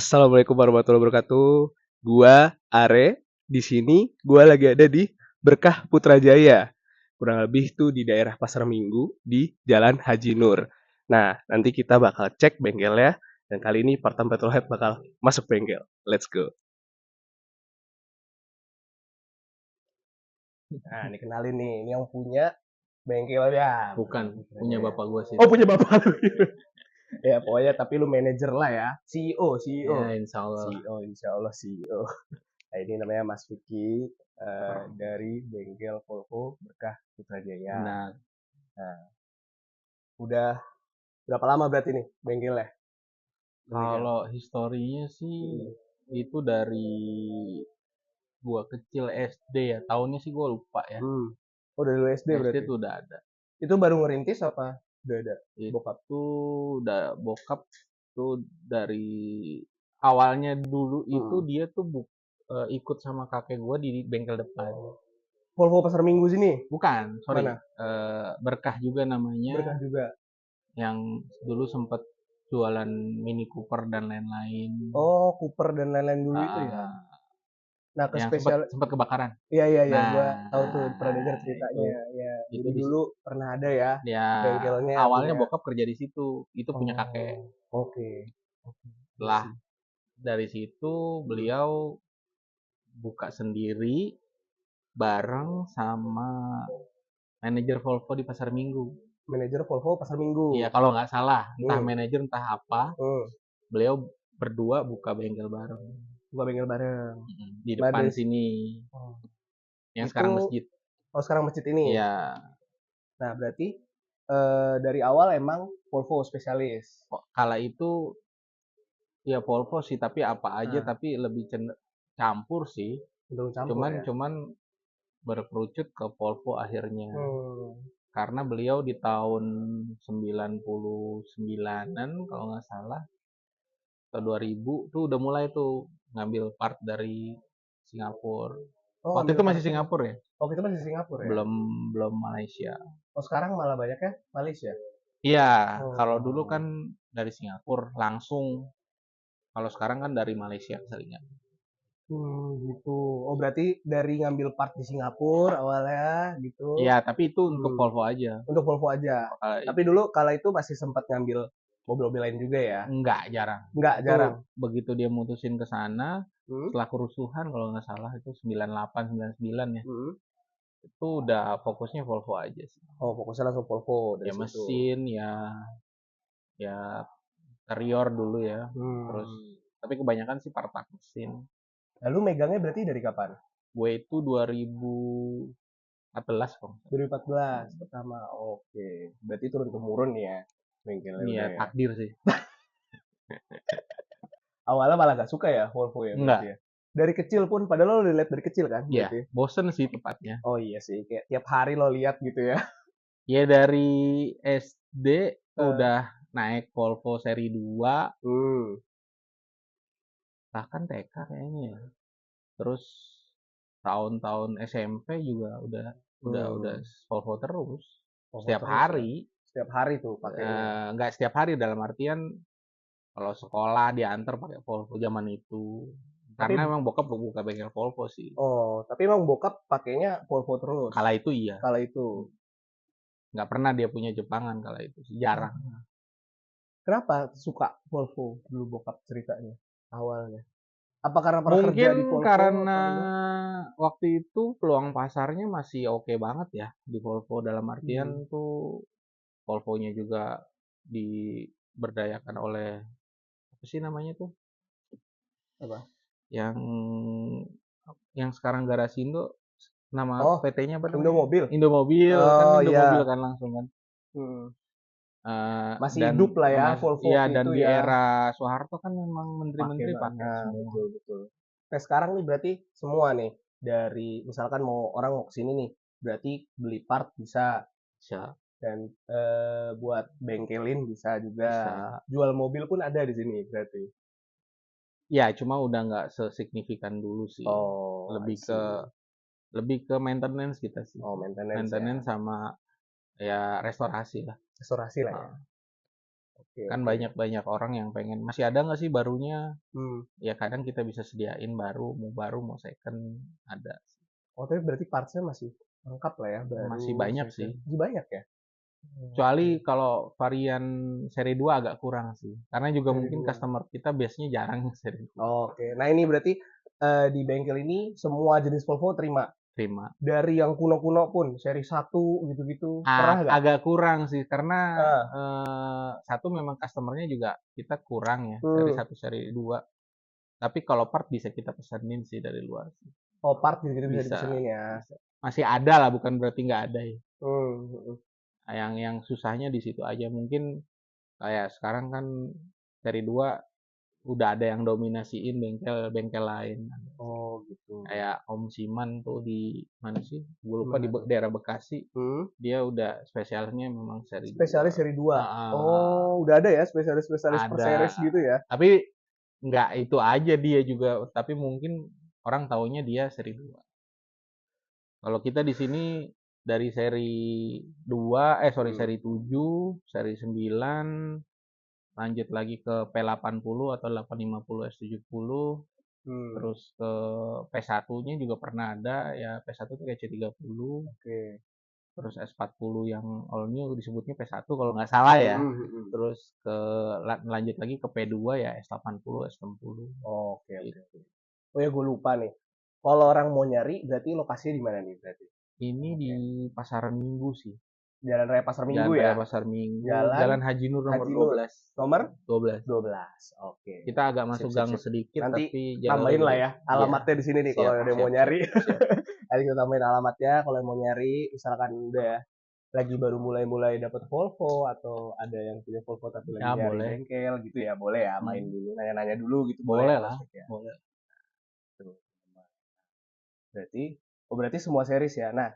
Assalamualaikum warahmatullahi wabarakatuh. Gua Are. Di sini gua lagi ada di Berkah Putrajaya. Kurang lebih tuh di daerah Pasar Minggu di Jalan Haji Nur. Nah, nanti kita bakal cek bengkelnya dan kali ini Partam Petrolhead bakal masuk bengkel. Let's go. Nah, ini kenalin nih, ini yang punya bengkelnya. Bukan, punya bapak gue sih. Oh, punya bapak lu. Ya, pokoknya tapi lu manajer lah ya. CEO. Ya, insya Allah. Insya Allah CEO. Nah, ini namanya Mas Vicky dari bengkel Volvo Berkah Putrajaya. Nah, Udah berapa lama berarti nih bengkelnya? kalau historinya sih itu dari gua kecil SD ya. Tahunnya sih gua lupa ya. Oh, dari dulu SD berarti? SD tuh udah ada. Itu baru ngerintis apa? Udah ada? Bokap? Itu udah bokap tuh dari awalnya dulu itu dia tuh ikut sama kakek gua di bengkel depan. Volvo Pasar Minggu sini? Bukan, sorry. Mana? Berkah juga namanya. Berkah juga. Yang dulu sempet jualan Mini Cooper dan lain-lain. Oh, Cooper dan lain-lain dulu itu ya? Nah, ke Yang spesial. sempat kebakaran. Iya, Nah, gua tahu tuh pernah dengar ceritanya. Ya, itu jadi dulu pernah ada ya ya bengkelnya awalnya punya. bokap kerja di situ. Itu punya kakek. Oke. Setelah dari situ beliau buka sendiri bareng sama manajer Volvo di Pasar Minggu. Manajer Volvo Pasar Minggu. Iya, kalau nggak salah, entah manajer entah apa. Beliau berdua buka bengkel bareng. Buka bengkel bareng. Di depan sini. Yang sekarang masjid. Oh, sekarang masjid ini? Iya. Nah, berarti dari awal emang Volvo spesialis. Kala itu ya Volvo sih, tapi apa aja, tapi lebih campur sih. Cuman berkerucut ke Volvo akhirnya. Karena beliau di tahun 99-an kalau nggak salah atau 2000 tuh udah mulai tuh ngambil part dari Singapura. Waktu itu masih Singapura ya? Waktu itu masih Singapura ya? Belum Malaysia. Oh, sekarang malah banyak ya Malaysia? Iya, kalau dulu kan dari Singapura langsung. Kalau sekarang kan dari Malaysia seringnya. Gitu. Oh, berarti dari ngambil part di Singapura awalnya gitu. Iya, tapi itu untuk Volvo aja. Untuk Volvo aja. Tapi dulu kala itu masih sempat ngambil mobil-mobil lain juga ya? Enggak, jarang. Jarang. Begitu dia mutusin ke sana, setelah kerusuhan kalau nggak salah itu 98, 99 ya. Itu udah fokusnya Volvo aja sih. Oh, fokusnya langsung Volvo dari ya situ. Mesin, ya interior dulu ya. Terus tapi kebanyakan sih part mesin. Lalu megangnya berarti dari kapan? Gue itu 2014 kok. 2014 pertama. Oke. Berarti turun temurun ya bengkelnya. Iya, takdir sih. Awalnya malah gak suka ya Volvo ya berarti ya? Dari kecil pun, padahal lo udah lihat dari kecil kan? Iya, bosen sih tepatnya. Oh iya sih, kayak tiap hari lo lihat gitu ya? Ya dari SD udah naik Volvo seri 2. Bahkan TK kayaknya ya. Terus tahun-tahun SMP juga udah Volvo terus. Setiap hari. Setiap hari tuh pakainya. Enggak setiap hari, dalam artian kalau sekolah diantar pakai Volvo zaman itu. Karena emang bokap buka bengkel Volvo sih. Oh, tapi emang bokap pakainya Volvo terus. Kala itu iya. Kala itu. Nggak pernah dia punya Jepangan kala itu. Jarang. Kenapa suka Volvo dulu bokap ceritanya awalnya? Apa karena pernah kerja di Volvo? Mungkin karena waktu itu peluang pasarnya masih oke banget ya di Volvo, dalam artian tuh Volvo-nya juga diberdayakan oleh apa sih namanya tuh? Apa? Yang sekarang Garasi Indo, nama PT-nya apa namanya? Indomobil. Indomobil kan, Indomobil kan langsung kan. Masih hidup lah ya Volvo iya, itu dan di ya. era Soeharto kan memang menteri-menteri pakai semua. Betul. Nah, sekarang nih berarti semua nih dari misalkan orang mau kesini nih, berarti beli part bisa. Dan buat bengkelin bisa juga. Jual mobil pun ada di sini berarti. Ya, cuma udah nggak sesignifikan dulu sih. Lebih ke maintenance kita sih. Oh, maintenance sama ya restorasi lah. Restorasi lah ya. Kan banyak orang yang pengen, masih ada nggak sih barunya? Ya kadang kita bisa sediain baru mau second, ada. Tapi berarti partsnya masih lengkap lah ya, baru Masih banyak sih. Masih banyak ya? Kecuali kalau varian seri 2 agak kurang sih. Karena juga Seri mungkin 2. customer kita biasanya jarang seri 2. Nah ini berarti di bengkel ini semua jenis Volvo terima? Terima. Dari yang kuno-kuno pun, seri 1 gitu-gitu, pernah nggak? Agak kurang sih, karena satu memang customernya juga kita kurang ya, seri 1, seri 2. Tapi kalau part bisa kita pesenin sih dari luar sih. Part gitu bisa dipesenin ya? Bisa. Masih ada lah, bukan berarti nggak ada ya. Yang susahnya di situ aja. Mungkin kayak sekarang kan seri 2 udah ada yang dominasiin bengkel lain. Gitu. Kayak Om Siman tuh di mana sih? Gue lupa, di daerah Bekasi. Dia udah spesialnya memang seri 2. Spesialis seri 2. Udah ada ya spesialis per series gitu ya? Tapi nggak itu aja dia juga, tapi mungkin orang taunya dia seri 2. Kalau kita di sini dari seri 2, seri 7, seri 9, lanjut lagi ke P80 atau 850 S70, terus ke P1-nya juga pernah ada, ya P1 itu kayak C30, terus S40 yang all new disebutnya P1 kalau nggak salah ya, terus lanjut lagi ke P2 ya S80, S60. Oh ya, gue lupa nih. Kalau orang mau nyari, berarti lokasinya di mana nih berarti? Ini di Pasaran Minggu sih. Jalan Raya Pasar Minggu Jalan ya? Raya Pasar Minggu. Jalan Haji Nur nomor 12. Nomor 12. 12. Kita agak masuk gang sedikit, nanti tapi tambahin lah ya alamatnya di sini nih kalau ada yang mau nyari. Nanti kita tambahin alamatnya kalau yang mau nyari, misalkan udah lagi baru mulai dapat Volvo atau ada yang punya Volvo tapi lagi nyari bengkel gitu ya, boleh ya main dulu, nanya-nanya dulu gitu. Boleh lah. Boleh. Berarti semua series ya. Nah,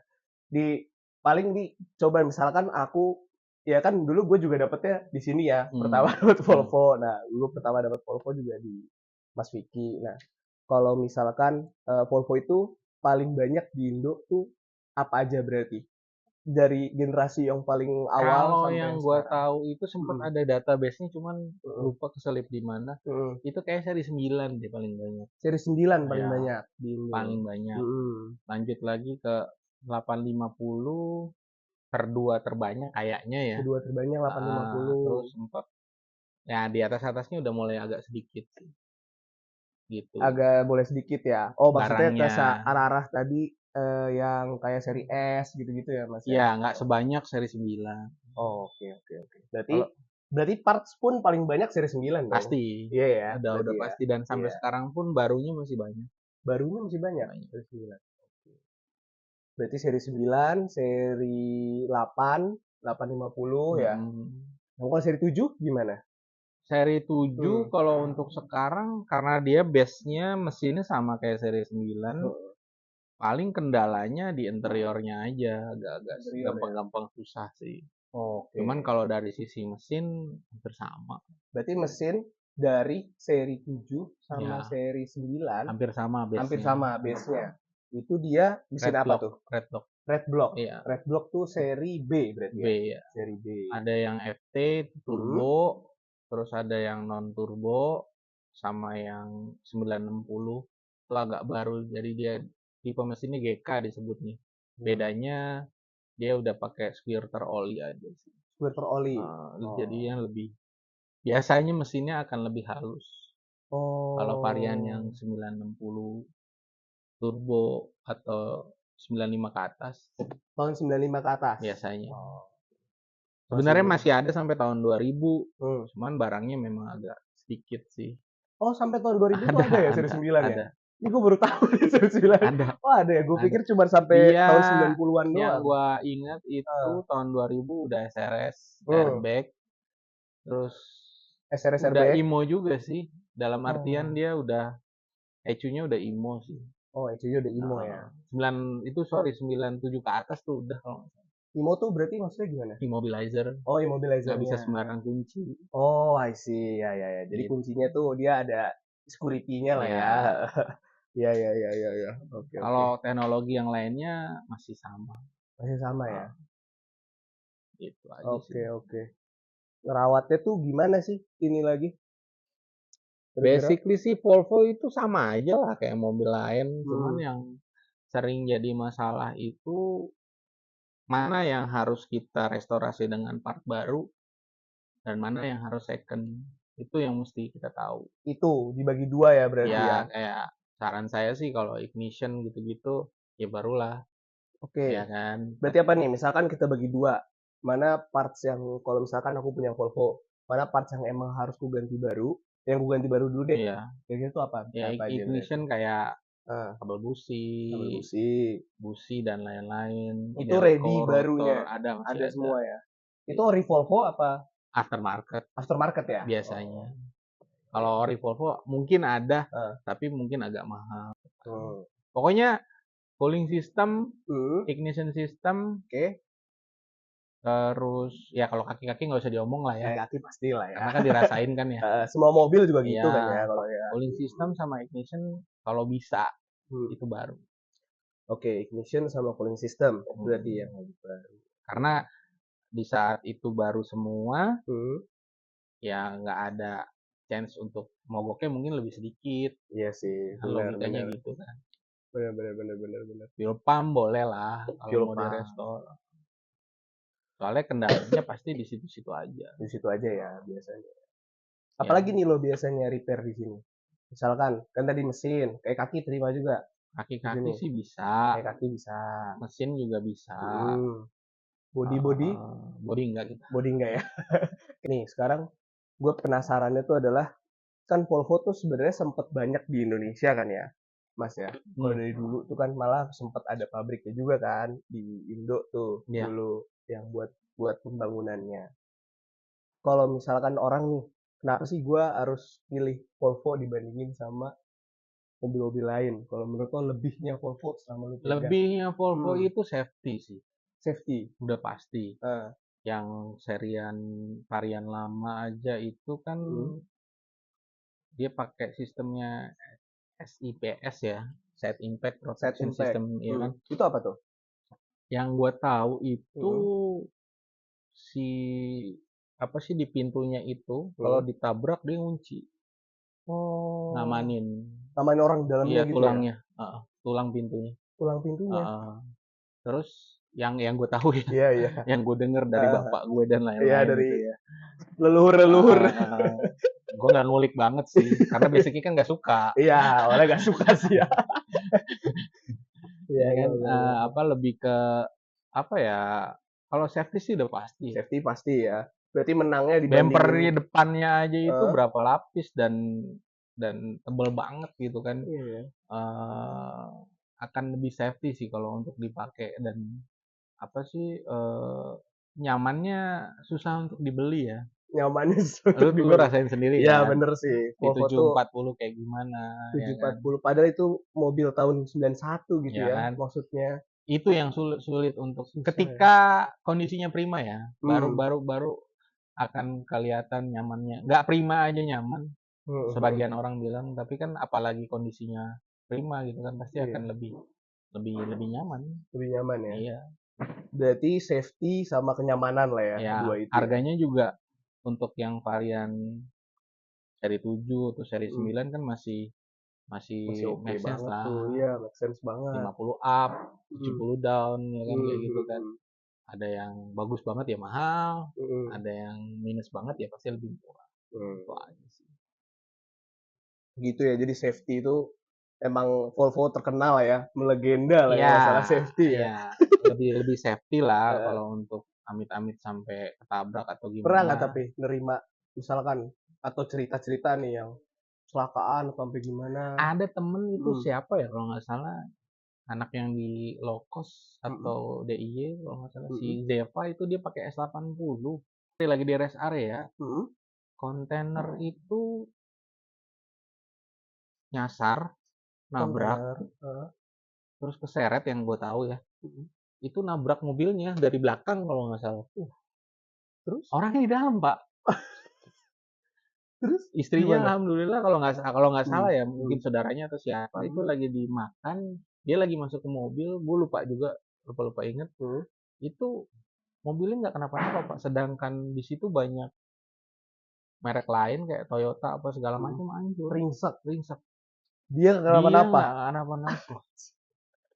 paling coba misalkan aku ya kan dulu gue juga dapetnya di sini ya. Pertama dapat Volvo. Nah, gue pertama dapat Volvo juga di Mas Vicky. Nah, kalau misalkan Volvo itu paling banyak di Indo tuh apa aja berarti? Dari generasi yang paling awal kalau sampai yang gue tahu itu sempat ada database-nya, cuman lupa keselip di mana. Itu kayak seri 9 deh paling banyak. Seri 9 paling banyak di Indo. Paling banyak. Lanjut lagi ke 850, kedua terbanyak kayaknya ya. Kedua terbanyak 850. Terus sempat ya di atasnya udah mulai agak sedikit sih. Gitu. Agak boleh sedikit ya. Maksudnya ke arah-arah tadi yang kayak seri S gitu-gitu ya Mas? Iya, nggak sebanyak seri 9. Oke. Berarti parts pun paling banyak seri 9 dong? Pasti. Iya ya. Udah pasti, dan sampai sekarang pun barunya masih banyak. Barunya masih banyak? Seri 9. Berarti seri 9, seri 8, 850 ya. Kalau seri 7 gimana? Seri 7 kalau untuk sekarang karena dia base-nya mesinnya sama kayak seri 9. Paling kendalanya di interiornya aja, agak-agak gampang-gampang susah sih. Cuman kalau dari sisi mesin hampir sama. Berarti mesin dari seri 7 sama seri 9 hampir sama base-nya. Hampir sama base-nya. Itu dia mesin apa tuh? Red Block. Iya. Red Block tuh seri B berarti ya? B ya. Seri B. Ada yang FT turbo, terus ada yang non turbo, sama yang 960 itu agak baru, jadi dia tipe mesinnya GK disebutnya. Bedanya dia udah pakai squirter oli aja sih. Squirter oli. Jadi yang lebih biasanya mesinnya akan lebih halus. Kalau varian yang 960 turbo atau 95 ke atas. Tahun 95 ke atas? Biasanya. Sebenarnya masih ada sampai tahun 2000. Cuman barangnya memang agak sedikit sih. Sampai tahun 2000 tuh ada ya seri 9 ya? Ini gue baru tahu nih seri 9. Ada. Ada ya? Gue pikir cuma sampai tahun 90-an doang. Yang gue ingat itu tahun 2000 udah SRS, airbag. Terus SRS udah airbag. IMO juga sih. Dalam artian dia udah ECU-nya udah IMO sih. ECU-nya udah IMO ya. 97 ke atas tuh udah kalau nggak salah. IMO tuh berarti maksudnya gimana? Immobilizer. Immobilizer. Nggak bisa sembarang kunci. I see. Ya. Jadi kuncinya tuh dia ada security-nya lah ya. Ya. Oke. Kalau teknologi yang lainnya masih sama. Masih sama ya? Gitu aja sih. Oke. Ngerawatnya tuh gimana sih ini lagi? Kira-kira? Basically sih Volvo itu sama aja lah kayak mobil lain, cuman Hmm. yang sering jadi masalah itu mana yang harus kita restorasi dengan part baru dan mana yang harus second. Itu yang mesti kita tahu. Itu dibagi dua ya berarti Ya ya. kayak saran saya sih kalau ignition gitu-gitu ya barulah, Oke. ya kan. Berarti apa nih? Misalkan kita bagi dua. Mana parts yang kalau misalkan aku punya Volvo, mana parts yang emang harus ku ganti baru? Yang ku ganti baru dulu deh. Iya, Kayak gitu apa? ya Apa aja berarti? ignition kayak Ah, kabel busi, kabel busi. busi dan lain-lain, Itu ready delco, rotor, barunya. ada masih Ada ada. semua ya. Itu ori Volvo apa Aftermarket aftermarket ya? biasanya. Oh. Kalau ori Volvo mungkin ada, Ah. tapi mungkin agak mahal. Hmm. Pokoknya cooling system, Hmm. ignition system, Oke. terus ya kalau kaki-kaki nggak usah diomong lah ya, Ya kaki pastilah ya. karena kan dirasain kan ya. Semua mobil juga gitu Ya, kan ya kalau ya. cooling system sama ignition kalau bisa Hmm. itu baru. Oke, ignition sama cooling system berarti Hmm. yang baru. Karena di saat itu baru semua, Hmm. ya nggak ada chance untuk mogoknya mungkin lebih sedikit. Iya sih, Kan benar logikanya benar. gitu kan. Benar benar benar benar benar. Fuel pump boleh lah kalau Fuel mau pump direstore. Soalnya kendalanya pasti di situ-situ aja. di situ aja ya biasanya. Ya, Apalagi nih lo biasanya repair di sini? Misalkan kan tadi mesin, kayak kaki terima juga di kaki-kaki sini. sih bisa, Kayak kaki bisa. mesin juga bisa. Hmm. Body body Body enggak kita. body enggak ya? Nih sekarang gue penasarannya tuh adalah kan Volvo tuh sebenarnya sempet banyak di Indonesia kan ya, Mas ya. Kalau dari dulu tuh kan malah sempet ada pabriknya juga kan di Indo tuh Ya, dulu yang buat buat pembangunannya. Kalau misalkan orang nih, kenapa sih gue harus pilih Volvo dibandingin sama mobil-mobil lain? Kalau menurut lo lebihnya Volvo selama lu pegang? lebihnya Volvo Hmm, itu safety sih, safety. udah pasti. Ah, Yang serian varian lama aja itu kan hmm, dia pakai sistemnya SIPS ya, Side Impact set Protection impact. System, ya Hmm, kan. itu apa tuh? Yang gue tahu itu Hmm, si apa sih di pintunya itu kalau hmm. ditabrak dia ngunci, Oh, ngamanin. namanya orang di dalamnya Iya gitu ya? tulangnya, tulang pintunya. Tulang pintunya. Heeh. Terus yang gue tahu ya, Iya, iya. yang gue denger dari Ah, bapak gue dan iya lain-lain dari itu ya. leluhur-leluhur. Gue nggak ngulik banget sih, karena basicnya kan nggak suka, Iya, awalnya gak suka sih ya. Iya, ya iya, kan. iya, iya. Apa lebih ke apa ya? Kalau safety sih udah pasti. Safety pasti ya. Berarti menangnya Bumper dibandingin depannya aja itu eh, berapa lapis dan tebel banget gitu kan. iya ya. eh akan lebih safety sih kalau untuk dipakai dan apa sih nyamannya susah untuk dibeli ya. Nyamannya Lu untuk lu dibeli. rasain sendiri Iya, kan bener sih. di Volvo tuh 740 kayak gimana ya kan. 740 padahal itu mobil tahun 91 gitu Ya ya kan. maksudnya. Itu yang sulit untuk Susah ya. ketika kondisinya prima ya. Baru Hmm. baru baru akan kelihatan nyamannya. Nggak prima aja nyaman. Hmm, hmm, Sebagian hmm. orang bilang, tapi kan apalagi kondisinya prima gitu kan pasti akan Iya, lebih lebih lebih nyaman. lebih nyaman ya. Iya. Berarti safety sama kenyamanan lah ya, Ya, dua itu ya. harganya juga untuk yang varian seri 7 atau seri Hmm. 9 kan masih masih Masih oke make sense banget lah. tuh. Iya, make sense banget. 50 up, tujuh Hmm. puluh down ya kan Hmm, kayak gitu hmm, kan. hmm. Ada yang bagus banget ya mahal, Hmm, ada yang minus banget ya pasti lebih murah. Itu hmm. aja sih. Gitu ya. Jadi safety itu emang Volvo terkenal ya, melegenda lah ya Iya, masalah safety ya. iya. Lebih lebih safety lah Eh, kalau untuk amit-amit sampai ketabrak atau pernah gimana. nggak tapi nerima misalkan atau cerita-cerita nih yang kecelakaan atau sampai gimana? Ada temen itu Hmm, siapa ya kalau nggak salah anak yang di low cost hmm, atau DIY kalau nggak salah si hmm, Zeva itu dia pakai S80 dia lagi di rest area hmm, kontainer itu nyasar nabrak kontainer. terus keseret yang gue tahu ya Hmm. itu nabrak mobilnya dari belakang kalau nggak salah Terus, orangnya di dalam pak terus istrinya gimana? alhamdulillah kalau nggak Hmm, salah ya hmm, mungkin saudaranya atau siapa itu hmm, lagi dimakan dia lagi masuk ke mobil gue lupa juga lupa lupa inget hmm. itu mobilnya nggak kenapa-napa pak sedangkan di situ banyak merek lain kayak Toyota apa segala macam hancur. Ringsek. Dia Dia kenapa-napa. nggak kenapa-napa.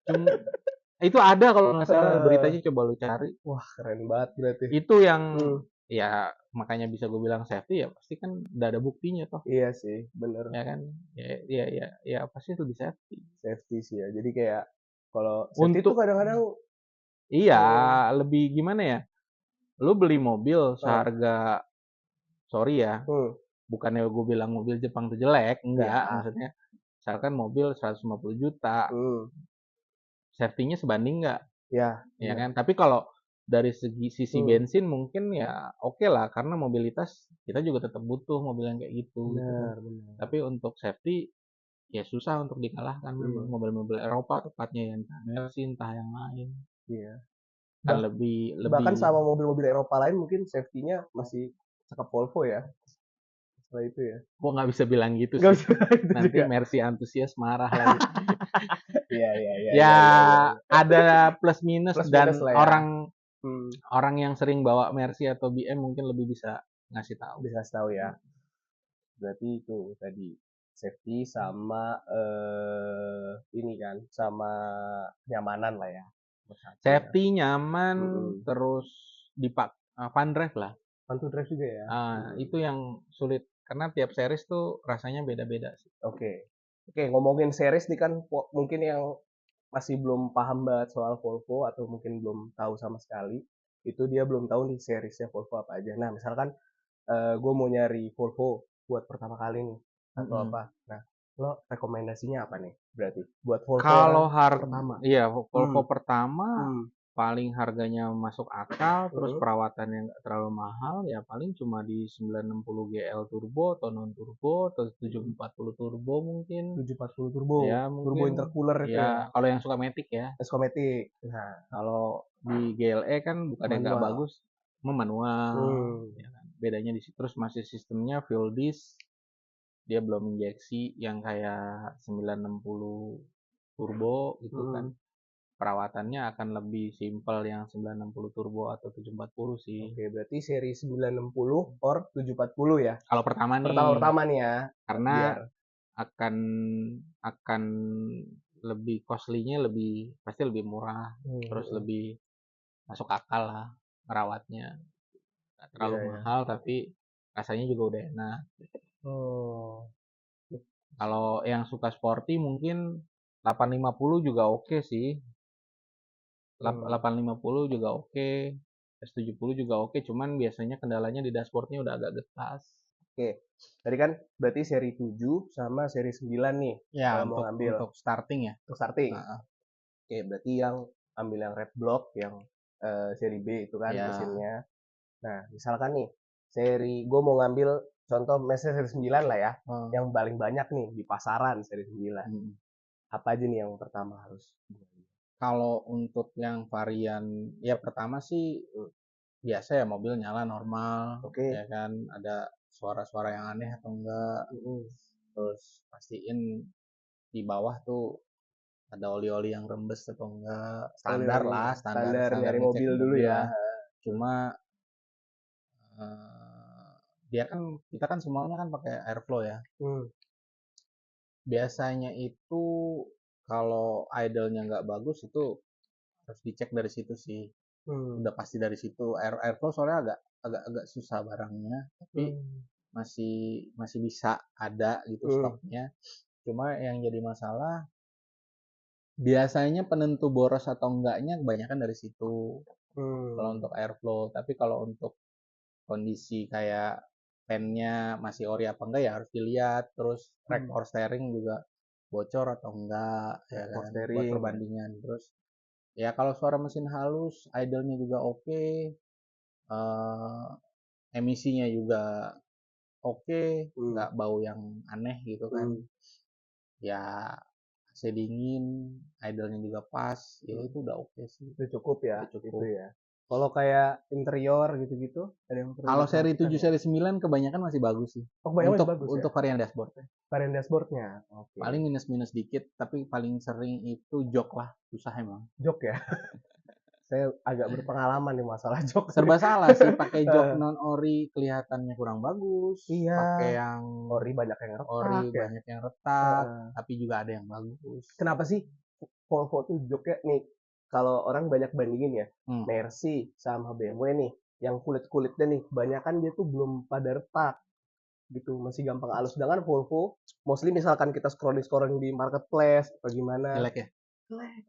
Cuma itu ada kalau nggak salah beritanya, coba lu cari. Wah, keren banget berarti. Itu yang ya makanya bisa gue bilang safety ya, pasti kan udah ada buktinya toh. Iya sih, bener. Ya kan? Ya pasti lebih safety. Safety sih ya. Jadi kayak kalau safety itu kadang-kadang iya, lebih gimana ya? Lu beli mobil seharga sorry ya. Bukannya gue bilang mobil Jepang itu jelek, enggak, maksudnya misalkan mobil 150 juta. Safety-nya sebanding nggak? Ya kan? Tapi kalau dari sisi bensin mungkin ya oke lah, karena mobilitas kita juga tetap butuh mobil yang kayak gitu. Benar. Tapi untuk safety ya susah untuk dikalahkan memang mobil-mobil Eropa tepatnya, yang Mercy entah yang lain. Iya. Kan lebih bahkan sama mobil-mobil Eropa lain mungkin safety-nya masih cakep Volvo ya. Setelah itu ya. Gua nggak bisa bilang gitu sih. Nanti juga. Mercy antusias marah lagi. Iya. Ya ada plus minus dan ya. Orang yang sering bawa Mercy atau BM mungkin lebih bisa ngasih tahu. Bisa tahu ya. Berarti itu tadi safety sama ini kan, sama kenyamanan lah ya. Safety, nyaman, terus fun drive lah. Fun to drive juga ya. Itu yang sulit karena tiap series tuh rasanya beda-beda sih. Oke, ngomongin series nih kan, mungkin yang masih belum paham banget soal Volvo atau mungkin belum tahu sama sekali, itu dia belum tahu nih seriesnya Volvo apa aja. Nah, misalkan gue mau nyari Volvo buat pertama kali nih atau apa. Nah, lo rekomendasinya apa nih berarti buat Volvo kalau pertama? Iya, Volvo pertama paling harganya masuk akal, terus perawatannya nggak terlalu mahal, ya paling cuma di 960 GL turbo atau non turbo atau 740 turbo mungkin. 740 turbo. Ya, turbo intercooler itu ya. Kalau yang suka matic ya. Suka matic. Nah, kalau di GLE kan bukannya nggak bagus, manual. Ya kan? Bedanya di situ. Terus masih sistemnya fuel disc. Dia belum injeksi yang kayak 960 turbo gitu kan. Perawatannya akan lebih simpel yang 960 turbo atau 740 sih. Oke, berarti seri 960 or 740 ya? Kalau pertama nih. Pertama nih ya. Karena akan lebih costly-nya pasti lebih murah. Terus lebih masuk akal lah merawatnya. Nggak terlalu mahal tapi rasanya juga udah enak. Kalau yang suka sporty mungkin 850 juga oke sih. 850 juga oke. S70 juga oke, cuman biasanya kendalanya di dashboardnya udah agak getas. Oke. Tadi kan berarti seri 7 sama seri 9 nih. Ya, untuk starting ya. Untuk starting. Oke, berarti yang ambil yang red block, yang seri B itu kan mesinnya. Nah, misalkan nih, gue mau ngambil contoh seri 9 lah ya, yang paling banyak nih di pasaran seri 9. Apa aja nih yang pertama harus? Kalau untuk yang varian, ya pertama sih biasa ya mobil nyala normal, ya kan, ada suara-suara yang aneh atau enggak. Terus pastiin di bawah tuh ada oli-oli yang rembes atau enggak, standar dari mobil dulu ya. Cuma kita kan semuanya kan pakai airflow ya. Biasanya itu kalau idle-nya nggak bagus itu harus dicek dari situ sih. Udah pasti dari situ. Airflow soalnya agak susah barangnya, tapi masih bisa ada gitu stoknya. Cuma yang jadi masalah biasanya penentu boros atau enggaknya kebanyakan dari situ. Kalau untuk airflow, tapi kalau untuk kondisi kayak pennya masih ori apa enggak ya harus dilihat. Terus rack or steering juga bocor atau enggak ya kan, buat perbandingan. Terus ya kalau suara mesin halus, idle-nya juga oke, emisinya juga oke, nggak bau yang aneh gitu kan. Ya AC dingin, idle-nya juga pas, ya itu udah oke sih. Itu cukup ya. Itu ya. Kalau kayak interior gitu-gitu, ada yang perlu. Kalau seri 7, seri 9 kebanyakan masih bagus sih. Untuk varian dashboard. Varian dashboardnya. Paling minus-minus dikit, tapi paling sering itu jok lah, susah emang. Jok ya. Saya agak berpengalaman nih masalah jok. Serba salah sih, pakai jok non ori kelihatannya kurang bagus. Iya. Pakai yang Ori banyak yang retak ori ya. banyak yang retak, tapi juga ada yang bagus. Kenapa sih Volvo tuh joknya nih? Kalau orang banyak bandingin ya, Mercy sama BMW nih, yang kulit-kulitnya nih, kebanyakan dia tuh belum pada retak gitu, masih gampang halus. Sedangkan Volvo, mostly misalkan kita scrolling di marketplace atau gimana, Jelek ya? jelek.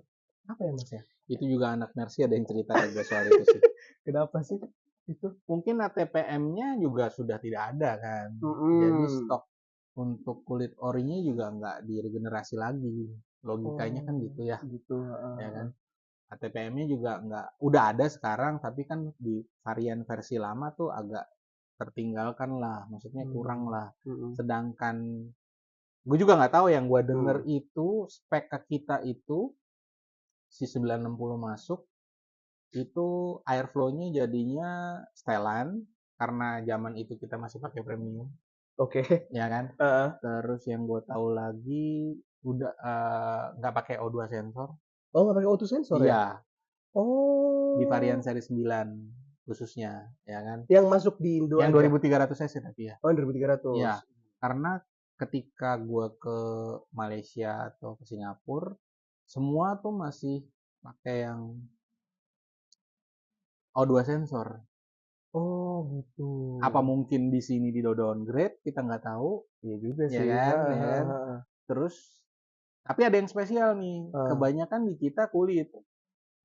Apa ya mas ya? Itu juga anak Mercy ada yang cerita juga soal itu sih. Kenapa sih? Itu mungkin ATPM-nya juga sudah tidak ada kan. Jadi stok untuk kulit orinya juga nggak diregenerasi lagi. Logikanya kan gitu ya. Gitu. Ya kan. ATPM-nya juga nggak, udah ada sekarang, tapi kan di varian versi lama tuh agak tertinggalkan lah, maksudnya kurang lah. Sedangkan gue juga nggak tahu, yang gue denger itu spek kita itu si 960 masuk itu airflow-nya jadinya setelan karena zaman itu kita masih pakai premium. Oke. Ya kan? Terus yang gue tahu lagi udah nggak pakai O2 sensor. Oh, nggak pakai auto sensor ya? Iya. Oh. Di varian seri 9 khususnya, ya kan? Yang masuk di Indo yang aja? 2300 cc tapi ya. Oh, 2300. Iya. Karena ketika gue ke Malaysia atau ke Singapura, semua tuh masih pakai yang O2 sensor. Oh gitu. Apa mungkin di sini di downgrade, kita nggak tahu. Iya juga Ya sih. kan, ya kan. Terus tapi ada yang spesial nih. Kebanyakan di kita kulit.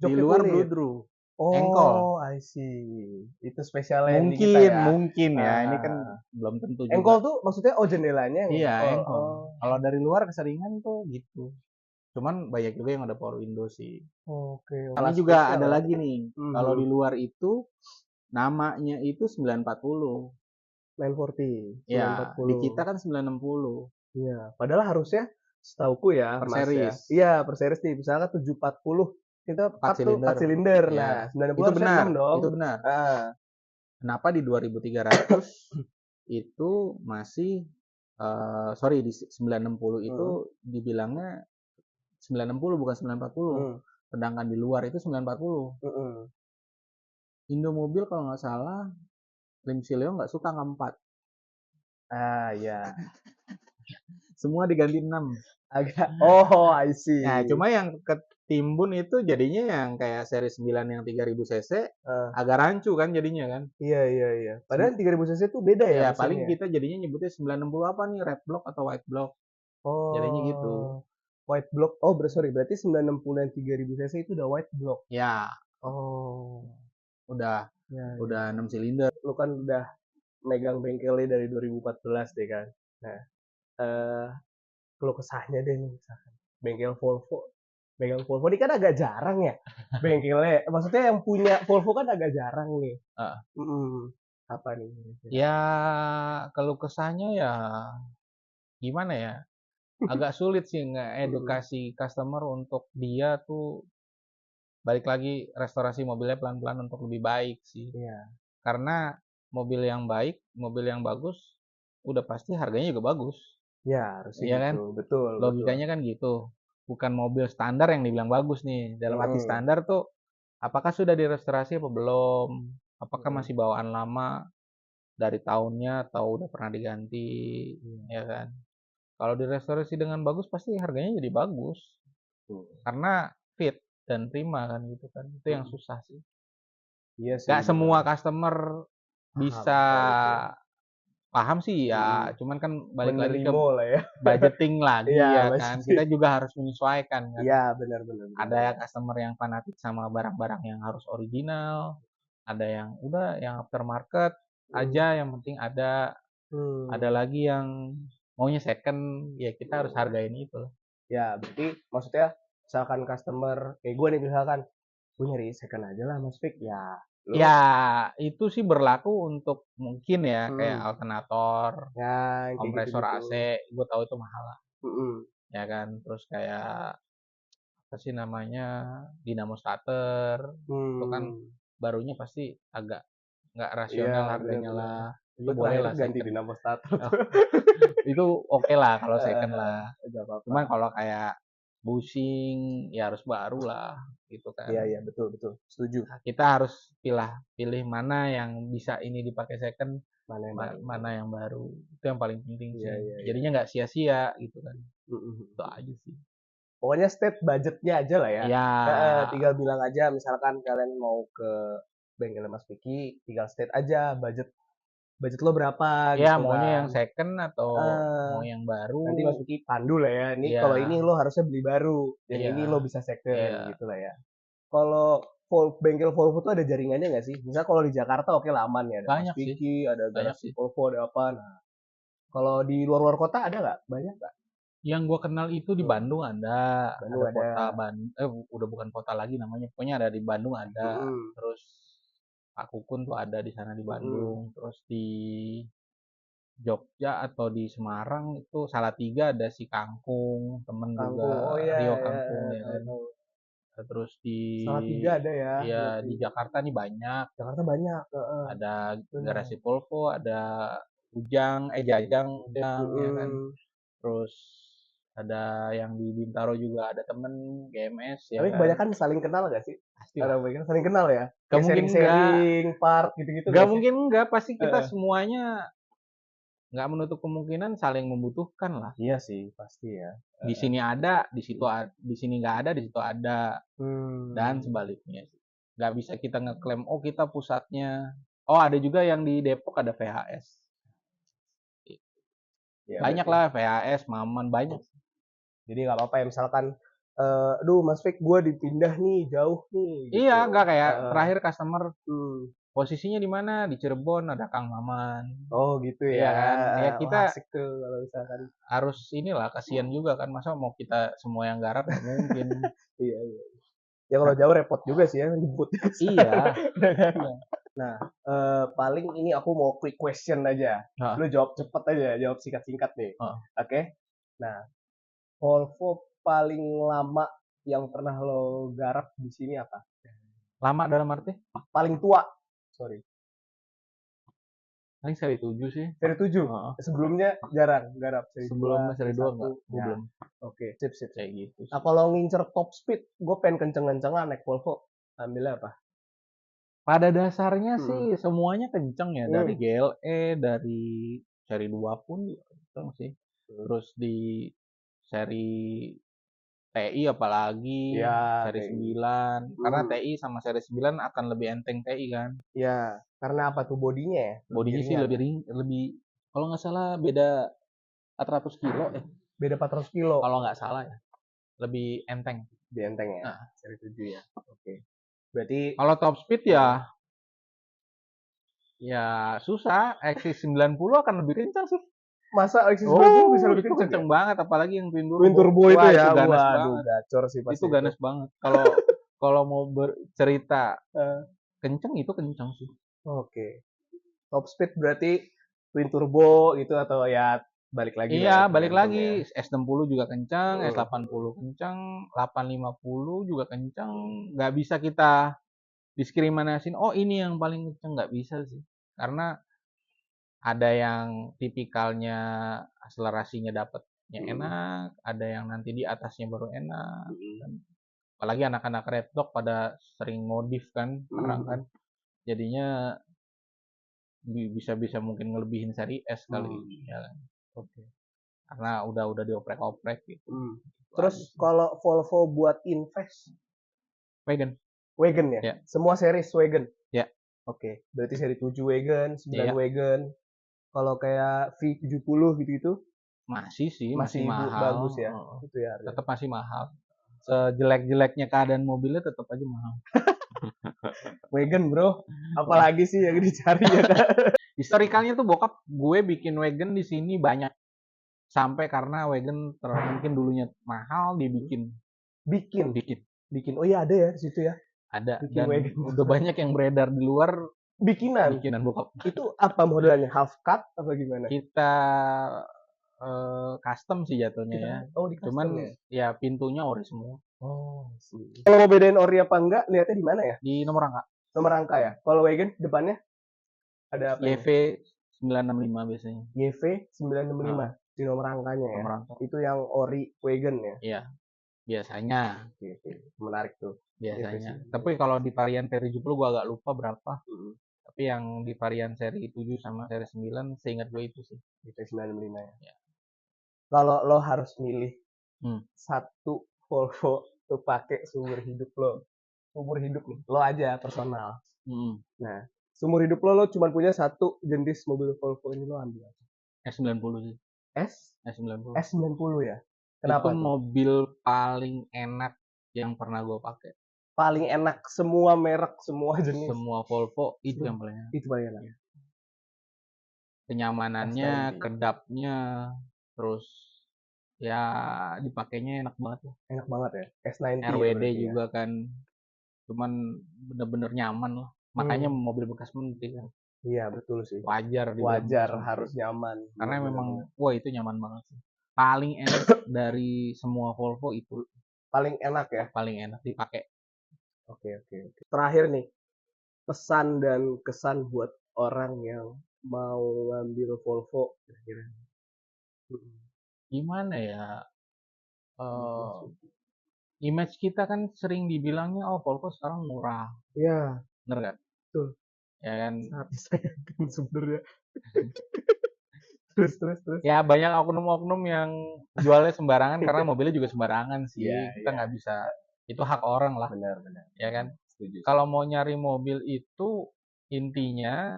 Di luar bludru. Oh, engkol. I see. Itu spesialnya di kita ya. Mungkin ya. Ini kan belum tentu juga. Engkol tuh maksudnya jendela-nya. Iya, engkol. Kalau dari luar keseringan tuh gitu. Cuman banyak juga yang ada power window sih. Oke. Ini juga ada lagi nih. Kalau di luar itu namanya itu 940. 940. Ya, di kita kan 960. Iya, padahal harusnya setauku ya, per Mas series. Ya. Iya, per series nih. Misalnya 740 kita 4 silinder. Ya. Nah, 90 itu benar. 6 dong. Itu benar. Kenapa di 2300 itu masih sorry di 960 itu dibilangnya 960 bukan 940. Sedangkan di luar itu 940. Indomobil kalau nggak salah Lim Sileo nggak suka angka 4. Iya. Semua diganti 6. Agak. Oh, I see. Nah, cuma yang ketimbun itu jadinya yang kayak seri 9 yang 3000 cc agak rancu kan jadinya kan. Iya. Padahal 3000 cc itu beda ya. Ya, paling kita jadinya nyebutnya 960 apa nih, red block atau white block. Oh. Jadinya gitu. White block. Oh, berarti 960 yang 3000 cc itu udah white block. Ya. Oh. Udah 6 silinder. Lu kan udah megang bengkelnya dari 2014 deh kan. Nah, keluh kesahnya deh nih misalkan. Bengkel Volvo. Megang Volvo ini kan agak jarang ya bengkelnya. Maksudnya yang punya Volvo kan agak jarang nih. Apa nih? Ya, keluh kesahnya ya gimana ya? Agak sulit sih edukasi customer untuk dia tuh balik lagi restorasi mobilnya pelan-pelan untuk lebih baik sih. Iya. Karena mobil yang baik, mobil yang bagus, udah pasti harganya juga bagus. Ya, harusnya iya gitu. Kan? Betul. Logikanya kan gitu. Bukan mobil standar yang dibilang bagus nih. Dalam arti standar tuh, apakah sudah direstorasi apa belum? Apakah masih bawaan lama dari tahunnya atau udah pernah diganti, ya kan? Kalau direstorasi dengan bagus pasti harganya jadi bagus. Karena fit dan prima kan gitu kan. Itu yang susah sih. Iya sih. Gak semua customer bisa paham sih ya, cuman kan balik lagi ke budgeting lagi ya kan. Kita juga harus menyesuaikan kan. Iya, benar. Ada customer yang fanatik sama barang-barang yang harus original, ada yang udah yang aftermarket aja yang penting ada. Ada lagi yang maunya second, ya kita harus hargain itu. Ya, berarti maksudnya misalkan customer kayak gue nih misalkan, gue nyari second aja lah Mas Fik. Ya, itu sih berlaku untuk mungkin ya kayak alternator, kompresor gitu. AC, gue tahu itu mahal lah. Ya kan, terus kayak apa sih namanya dinamo starter, itu kan barunya pasti agak nggak rasional harganya lah. Itu boleh lah ganti dinamo starter. Itu oke lah kalau second lah. Cuman kalau kayak Bushing ya harus baru lah gitu kan. Iya betul setuju. Nah, kita harus pilih mana yang bisa ini dipakai second, mana yang baru. Itu yang paling penting sih. Jadinya nggak sia-sia gitu kan. Itu aja sih. Pokoknya state budgetnya aja lah ya. Ya. Tinggal bilang aja misalkan kalian mau ke bengkel Mas Vicky, tinggal state aja budget lo berapa Ya, gitu maunya yang kan. second atau mau yang baru. Nanti Mas Vicky pandu lah ya. Ini Iya. kalau ini lo harusnya beli baru, yang ini lo bisa second gitu lah ya. Kalau bengkel Volvo tuh ada jaringannya nggak sih? Misal kalau di Jakarta oke lah aman ya, ada Banyak Mas Vicky, ada garasi sih. Volvo, ada apa. Nah, kalau di luar kota ada nggak? Banyak nggak? Yang gua kenal itu di Bandung ada. Bandung ada. Kota udah bukan kota lagi namanya. Pokoknya ada di Bandung ada. Terus Pak Kukun tuh ada di sana di Bandung. Terus di Jogja atau di Semarang itu Salatiga ada si Kangkung, temen juga Rio Kangkung ya kan. Terus di Salatiga ada ya. Iya, di Jakarta nih banyak. Jakarta banyak. Ada garasi Volvo, ada Jajang ya kan. Terus ada yang di Bintaro juga ada temen GMS ya. Tapi kebanyakan saling kenal gak sih? Pasti Ada kebanyakan saling kenal ya. Gak mungkin sharing part gitu-gitu. Gak mungkin enggak, pasti kita semuanya nggak menutup kemungkinan saling membutuhkan lah. Iya sih, pasti ya. Di sini ada, di situ di sini nggak ada, di situ ada. Dan sebaliknya. Nggak bisa kita ngeklaim, oh kita pusatnya. Oh ada juga yang di Depok ada VHS. Ya, banyak lah VHS, Maman, banyak. Jadi nggak apa-apa ya misalkan, aduh Mas Fik gue dipindah nih, jauh nih. Gitu. Iya, nggak kayak terakhir customer. Posisinya di mana? Di Cirebon ada Kang Maman. Oh gitu ya. Iya kan? Ya kita asik tuh kalau misalkan. Harus inilah kasihan juga kan, masa mau kita semua yang garap nggak mungkin. Iya. Ya kalau jauh repot juga sih ya jemput. Iya. Nah, paling ini aku mau quick question aja. Lu jawab cepet aja, jawab singkat-singkat nih. Oke. Nah, Volvo paling lama yang pernah lo garap di sini apa? Lama dalam arti? Paling tua. Sorry. Paling seri 7 sih. Seri 7? Sebelumnya jarang garap. Sebelumnya seri 2 enggak? Belum. Oke, sip. Kayak gitu. Nah, kalau ngincer top speed, gue pengen kenceng-kencengan naik Volvo. Ambilnya apa? Pada dasarnya sih semuanya kenceng ya. Dari GLE, dari seri 2 pun kenceng sih. Terus di seri TI apalagi, seri 9. Karena TI sama seri 9 akan lebih enteng TI kan. Iya, karena apa tuh bodinya ya? Bodinya sih lebih kalau nggak salah beda 400 kilo. Beda 400 kilo. Kalau nggak salah ya. Lebih enteng. Lebih enteng ya. Seri 7 ya. Oke. Berarti kalau top speed ya susah. XC90 akan lebih kencang sih. Masa XC90 bisa lebih kencang banget, apalagi yang Twin Turbo itu ya. Ganas banget. Gacor sih pasti. Itu ganas banget. Kalau mau bercerita kencang itu kencang sih. Oke. Top speed berarti Twin Turbo gitu atau ya balik lagi. Iya, balik lagi. S60 juga kencang, S80 kencang, 850 juga kencang. Nggak bisa kita diskriminasin, oh ini yang paling kencang, nggak bisa sih. Karena ada yang tipikalnya akselerasinya dapatnya enak, ada yang nanti di atasnya baru enak. Apalagi anak-anak red dog pada sering modif kan, sekarang kan. Jadinya bisa mungkin ngelebihin seri S kali ya kan. Oke. Karena udah dioprek-oprek gitu. Terus kalau Volvo buat invest? Wagon ya? Semua series wagon? Ya. Oke. Berarti seri 7 wagon, 9 wagon. Kalau kayak V70 gitu-gitu? Masih mahal. Bagus ya? Itu ya. Tetap masih mahal. Sejelek-jeleknya keadaan mobilnya tetap aja mahal. Wagon bro, apalagi sih yang dicari ya kan? Historikalnya tuh bokap gue bikin wagon di sini banyak. Sampai karena wagon mungkin dulunya mahal, dibikin. Bikin. Oh iya ada ya di situ ya? Ada. Dan udah banyak yang beredar di luar. Bikinan bokap. Itu apa modelnya? Half cut apa gimana? Kita custom sih jatuhnya ya. Cuman ya pintunya ori semua. Sih. Kalau mau bedain ori apa enggak, lihatnya di mana ya? Di nomor rangka. Nomor rangka ya. Kalau wagon depannya ada apa? YV 965 biasanya. YV 965 di nomor rangkanya ya. Itu yang ori wagon ya. Iya. Biasanya. Oke. Menarik tuh. Biasanya. Depresi. Tapi kalau di varian seri 70 gua agak lupa berapa. Mm-mm. Tapi yang di varian seri 7 sama seri 9 seingat gue itu sih. IP95 ya. Ya. Kalau lo harus milih Hmm. satu Volvo tuh pakai seumur hidup lo. Seumur hidup nih. Lo aja personal. Nah, seumur hidup lo cuma punya satu jenis mobil Volvo ini, lo ambil aja. S90 sih. S90. S90 ya. Itu Kenapa tuh? mobil paling enak yang pernah gue pakai. Paling enak semua merek, semua jenis. Semua Volvo itu yang paling enak. Itu paling enak. Ya. Kenyamanannya, kedapnya, terus ya dipakainya enak banget lah. Enak banget ya. S90 RWD ya, juga kan. Cuman bener-bener nyaman lah. Makanya mobil bekas menteri kan. Iya betul sih. Wajar harus nyaman. Karena memang wah itu nyaman banget sih. Paling enak dari semua Volvo itu. Paling enak ya. Paling enak dipakai. Oke. Terakhir nih, pesan dan kesan buat orang yang mau ngambil Volvo kira-kira. Gimana ya? Image kita kan sering dibilangnya Volvo sekarang murah. Iya. Bener kan? Betul. Ya kan? Sangat disayangkan sebenarnya. terus. Ya banyak oknum-oknum yang jualnya sembarangan karena mobilnya juga sembarangan sih. Kita nggak bisa. Itu hak orang lah. Benar. Ya kan? Setuju. Kalau mau nyari mobil itu intinya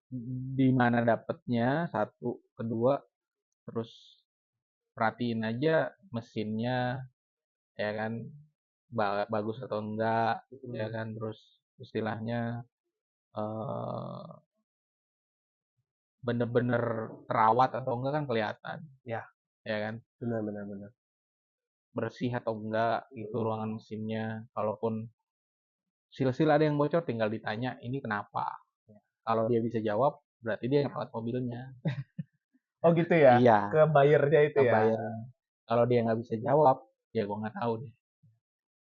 di mana dapetnya, satu, kedua, terus perhatiin aja mesinnya, ya kan, bagus atau enggak, ya kan, terus istilahnya bener-bener terawat atau enggak kan kelihatan, ya kan, Benar. bersih atau enggak itu ruangan mesinnya, kalaupun sil-sil ada yang bocor tinggal ditanya ini kenapa, kalau dia bisa jawab berarti dia yang rawat mobilnya. Oh gitu ya? Iya. Ke buyer-nya itu ya? Kalau dia nggak bisa jawab, ya gue nggak tahu deh.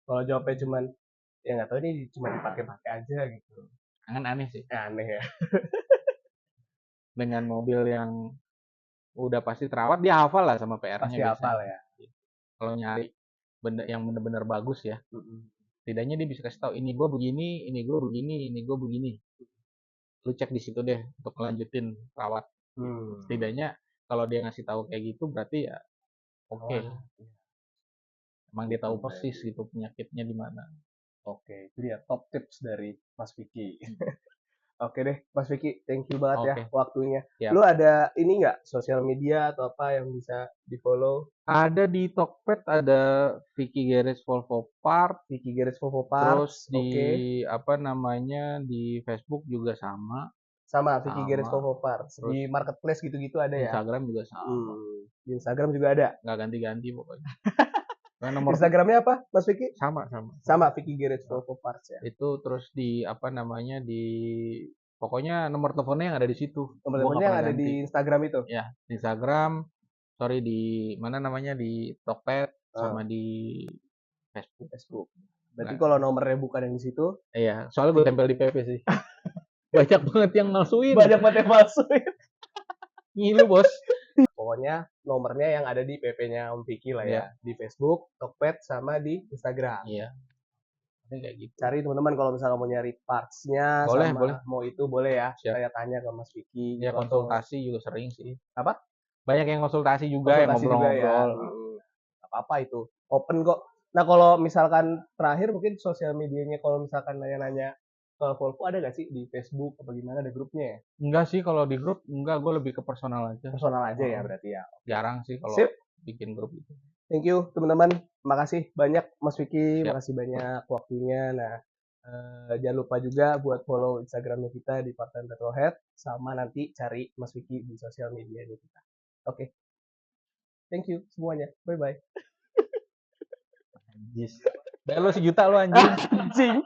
Kalau jawabnya cuman, ya nggak tahu ini cuma dipakai-pakai aja gitu. Kan aneh sih. Aneh ya. Dengan mobil yang udah pasti terawat, dia hafal lah sama PR-nya. Pasti hafal ya. Kalau nyari yang bener-bener bagus ya, setidaknya dia bisa kasih tahu ini gue begini, ini gue begini, ini gue begini. Lu cek di situ deh untuk lanjutin rawat. Setidaknya kalau dia ngasih tahu kayak gitu berarti ya oke. Emang dia tahu persis gitu penyakitnya di mana. Oke, itu dia top tips dari Mas Vicky. Oke deh, Mas Vicky, thank you banget ya waktunya. Lu ada ini nggak sosial media atau apa yang bisa di follow? Ada di Tokped, ada Vicky Garage Volvo Parts. Terus di apa namanya di Facebook juga sama. Sama Vicky Garage Volvo Parts. Di marketplace gitu-gitu ada ya? Instagram juga sama. Di Instagram juga ada? Nggak ganti-ganti pokoknya. Instagramnya apa, Mas Vicky? Sama Vicky Garage Volvo Parts ya. Itu terus di apa namanya di pokoknya nomor teleponnya yang ada di situ. Nomor teleponnya yang ada di Instagram itu? Ya, di Instagram. Sorry di mana namanya di Tokped sama di Facebook. Berarti kalau nomornya bukan yang di situ? Iya, soalnya gue tempel di PP sih. Banyak banget yang nalsuin. Ngilu bos. Pokoknya nomornya yang ada di PP-nya Om Vicky lah ya. Di Facebook, Tokped, sama di Instagram. Iya. Kayak gitu. Cari teman-teman kalau misalnya mau nyari parts-nya, boleh. Mau itu boleh ya. Saya tanya ke Mas Vicky. Ya konsultasi juga sering sih. Apa? Banyak yang konsultasi juga, yang ngobrol-ngobrol. Apa itu? Open kok. Nah kalau misalkan terakhir mungkin sosial medianya kalau misalkan nanya-nanya ke Volvo ada gak sih di Facebook atau gimana, ada grupnya ya? Enggak sih kalau di grup, enggak, gue lebih ke personal aja. Personal aja ya berarti ya. Jarang sih kalau bikin grup itu. Thank you teman-teman, makasih banyak Mas Vicky, makasih banyak waktunya. Nah jangan lupa juga buat follow Instagramnya kita di Part-Time Petrolhead, sama nanti cari Mas Vicky di sosial medianya kita. Oke. Thank you semuanya. Bye-bye. Anjis. Bayar lo 1 juta lo anjing.